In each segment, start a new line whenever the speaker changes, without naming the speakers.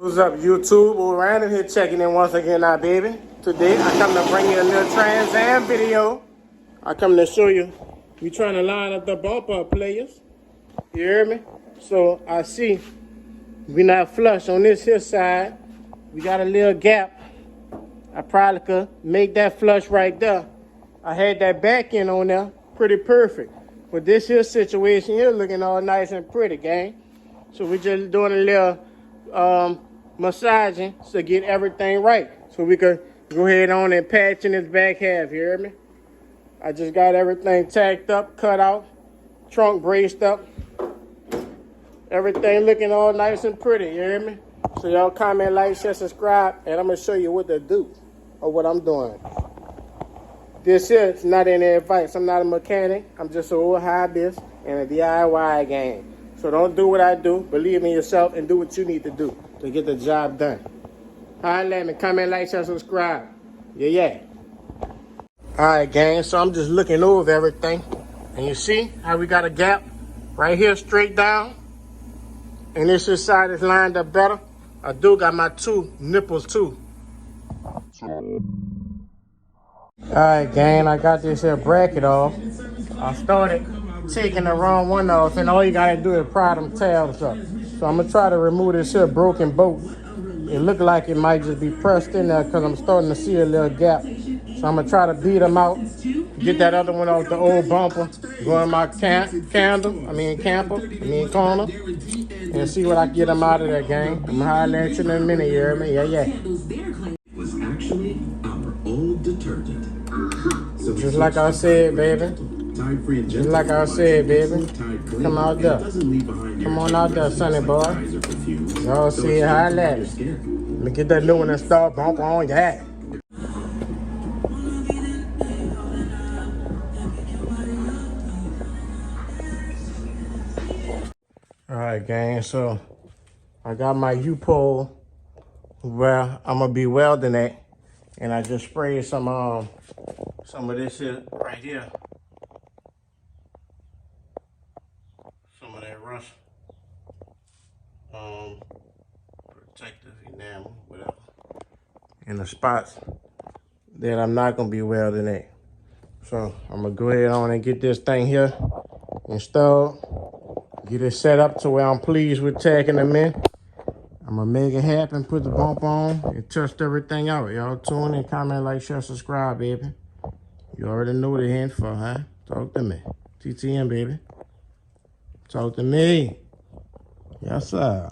What's up, YouTube? We're Random here checking in once again now, baby. Today, I come to bring you a little Trans Am video. I come to show you. We trying to line up the bumper players. You hear me? So, I see we not flush on this here side. We got a little gap. I probably could make that flush right there. I had that back end on there. Pretty perfect. But this here situation here looking all nice and pretty, gang. So we just doing a little massaging to get everything right. So we could go ahead on and patch in this back half, you hear me? I just got everything tacked up, cut out, trunk braced up. Everything looking all nice and pretty, you hear me? So y'all comment, like, share, subscribe, and I'm gonna show you what to do or what I'm doing. This here is not any advice. I'm not a mechanic. I'm just an old hobbyist and a DIY game. So don't do what I do. Believe in yourself and do what you need to do to get the job done. Holla at me. Comment, like, share, subscribe. Yeah. All right, gang. So I'm just looking over everything. And you see how we got a gap right here straight down? And this here side is lined up better. I do got my two nipples too. Alright, gang, I got this here bracket off. I started taking the wrong one off, and all you gotta do is pry them tabs up. So I'm gonna try to remove this here broken bolt. It look like it might just be pressed in there because I'm starting to see a little gap. So I'm gonna try to beat them out, get that other one off the old bumper, go in my camper, corner, and see what I can get them out of there, gang. I'm gonna holler at you in a minute, you hear me? Yeah.
Was actually our old detergent. So
just like I said, baby. Just like I said, baby. Come out there. Come on out there, sonny boy. Y'all see how I let it. Let me get that new one and start bump on that. Alright, gang, so I got my U-pole where I'm gonna be welding at, and I just sprayed some of this here right here. Some of that rust protective enamel, whatever, in the spots that I'm not gonna be welding at. So I'm gonna go ahead on and get this thing here installed, get it set up to where I'm pleased with tagging them in. I'm gonna make it happen, put the bump on, and test everything out. Y'all tune in, comment, like, share, subscribe, baby. You already know what the hint for, huh? Talk to me. TTM, baby. Talk to me. Yes, sir.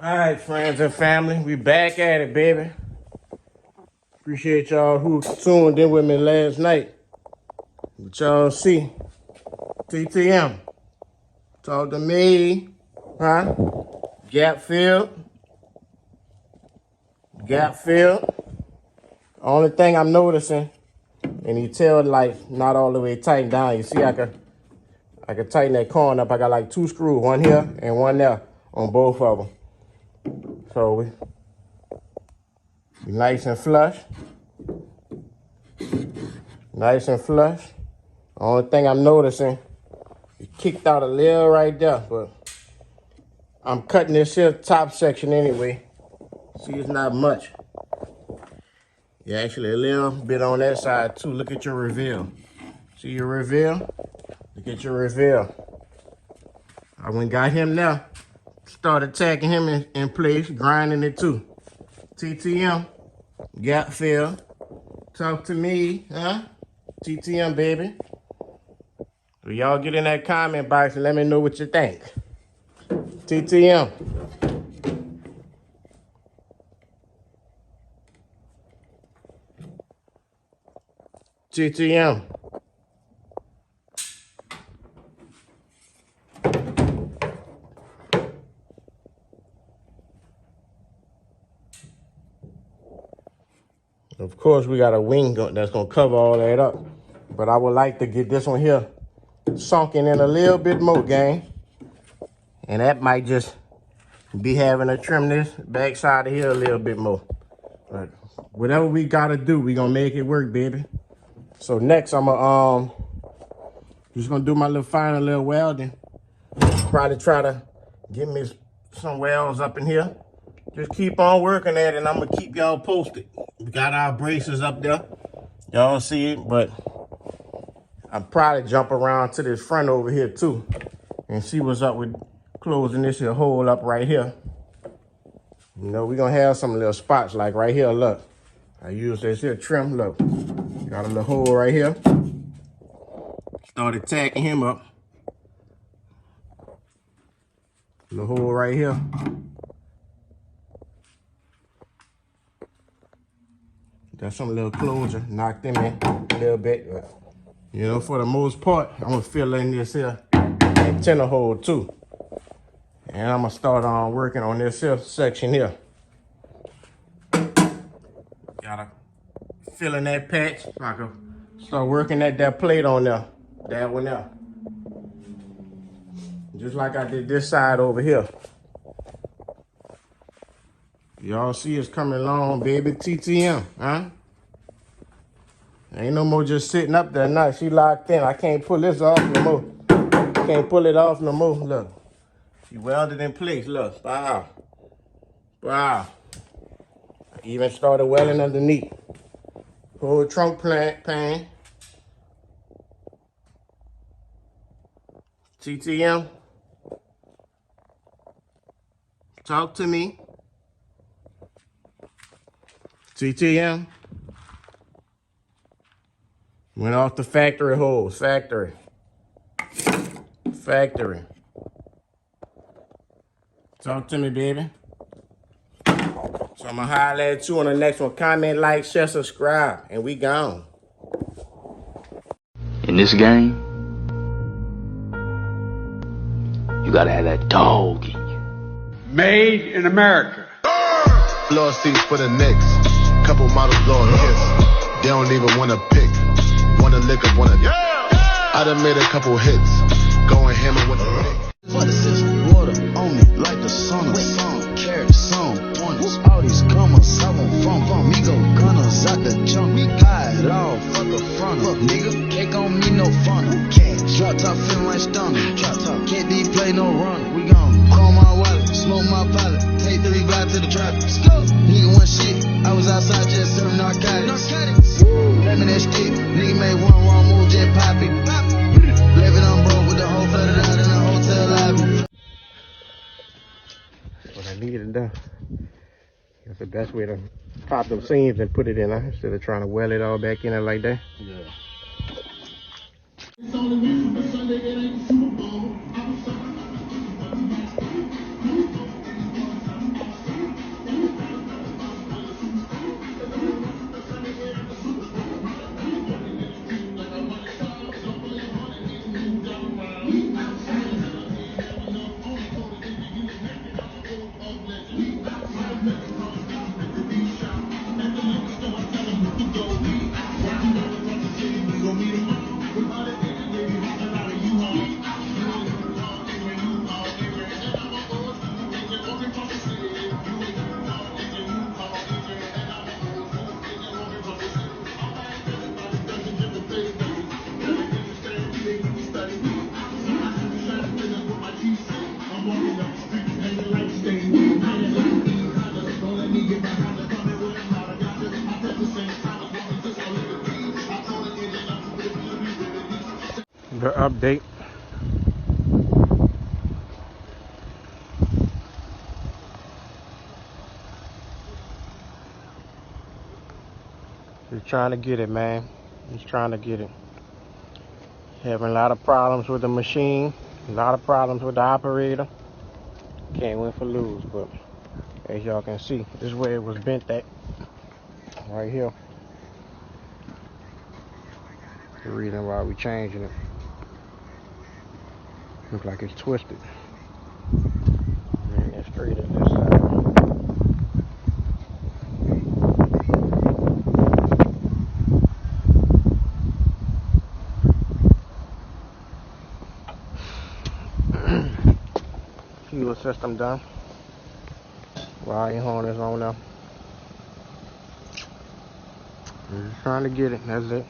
All right, friends and family, we back at it, baby. Appreciate y'all who tuned in with me last night. But y'all see, TTM. Talk to me. Huh? Gap filled. Only thing I'm noticing, and you tell like not all the way tightened down. You see, I could tighten that corner up. I got like 2 screws, one here and one there on both of them. So we nice and flush. Nice and flush. Only thing I'm noticing, it kicked out a little right there, but I'm cutting this here top section anyway. See, it's not much. Yeah, actually a little bit on that side too. Look at your reveal. See your reveal? Look at your reveal. I went and got him now. Started tacking him in place, grinding it too. TTM, gap fill. Talk to me, huh? TTM, baby. So y'all get in that comment box and let me know what you think. TTM. TTM. Of course, we got a wing that's gonna cover all that up. But I would like to get this one here sunken in a little bit more, gang. And that might just be having to trim this backside of here a little bit more. But whatever we gotta do, we gonna make it work, baby. So next, I'm just gonna do my little final little welding. Probably try to get me some welds up in here. Just keep on working at it, and I'm gonna keep y'all posted. We got our braces up there. Y'all see it, but I'll probably jump around to this front over here too and see what's up with closing this here hole up right here. You know, we're gonna have some little spots like right here, look. I use this here trim, look. Got a little hole right here. Started tacking him up. Little hole right here. Got some little closure, knocked them in a little bit. But, you know, for the most part, I'm gonna fill in this here antenna hole too. And I'm gonna start on working on this here section here. Gotta fill in that patch so I can start working at that plate on there. That one there. Just like I did this side over here. Y'all see it's coming along, baby. TTM, huh? Ain't no more just sitting up there. Nah, she locked in. I can't pull this off no more. Can't pull it off no more. Look. She welded in place. Look. Wow. Wow. I even started welding underneath. Whole trunk pan. TTM. Talk to me. TTM. Went off the factory hose. Factory. Talk to me, baby. So I'm gonna holler at you on the next one. Comment, like, share, subscribe, and we gone.
In this game, you gotta have that dog in you.
Made in America.
Floor seats for the Knicks. Couple models blowing kiss. They don't even wanna pick. Wanna lick up, wanna. I done made a couple hits. Going hammer with the pick.
For the system, water on me like the sun. Some carrots, some pointers. All these comers, I want fun. Me go gunners out the junk. We hide it all, fuck a front. Nigga, cake on me, no fun. Cash, drop top, feeling like stunner. Drop top, can't D play no runner. We gon' call my wallet, smoke my pilot. Take 3 ride to the trap. Nigga one shit, I was outside just serving narcotics. Let me that stick, nigga made one wrong move, just pop it. Leave it on broke with the whole flooded out in the hotel lobby.
What I needed done. That's the best way to pop them seams and put it in there instead of trying to weld it all back in there like that.
Yeah.
The update. Just trying to get it, man. Just trying to get it. Having a lot of problems with the machine. A lot of problems with the operator. Can't win for lose, but as y'all can see, this is where it was bent at. Right here. The reason why we changing it. Looks like it's twisted. And it's straight at this side. Fuel system done. Wiring harness on now. I'm just trying to get it. That's it.